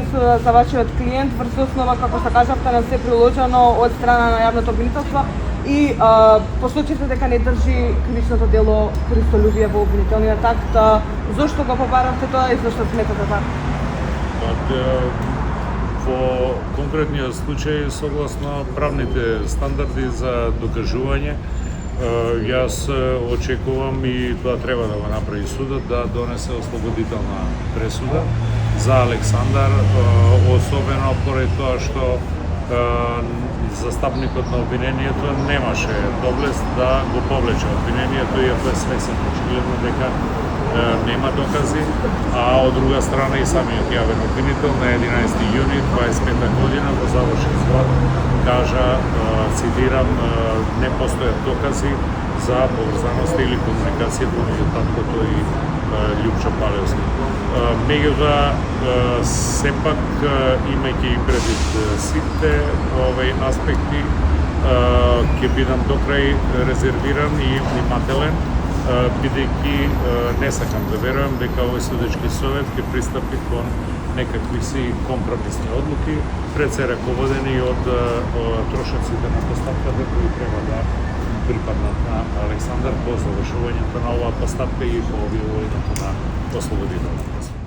пресуда за вашиот клиент врз основа, како што кажавте, на се приложено од страна на јавното обвинителство и посочите дека не држи кривичното дело користолюбие во обвинителниот акт. Зошто го побаравте тоа и зошто сметате така? Во конкретниот случај, согласно правните стандарди за докажување, јас очекувам и тоа треба да го направи судот, да донесе ослободителна пресуда за Александар, особено поради тоа што застапникот на обвинението немаше доблест да го повлече обвинението, иако е свесен очигледно дека нема докази, а од друга страна и самиот јавен обвинител на 11 јуни 25 година во завршен изглад кажа, цитирам, не постојат докази за поврзаност или комуникација помеѓу таткото и Љупчо Палевски. Меѓутоа, сепак, имајќи и предвид сите овој аспекти, ќе бидам до крај резервиран и внимателен, бидејќи не сакам да верувам дека овој судечки совет ќе пристапи кон некакви си компромисни одлуки, пред се раководени од трошоците на постапката кои треба да припаднат на Александар по завршувањето на оваа постапка и по објавувањето на ослободителна пресуда.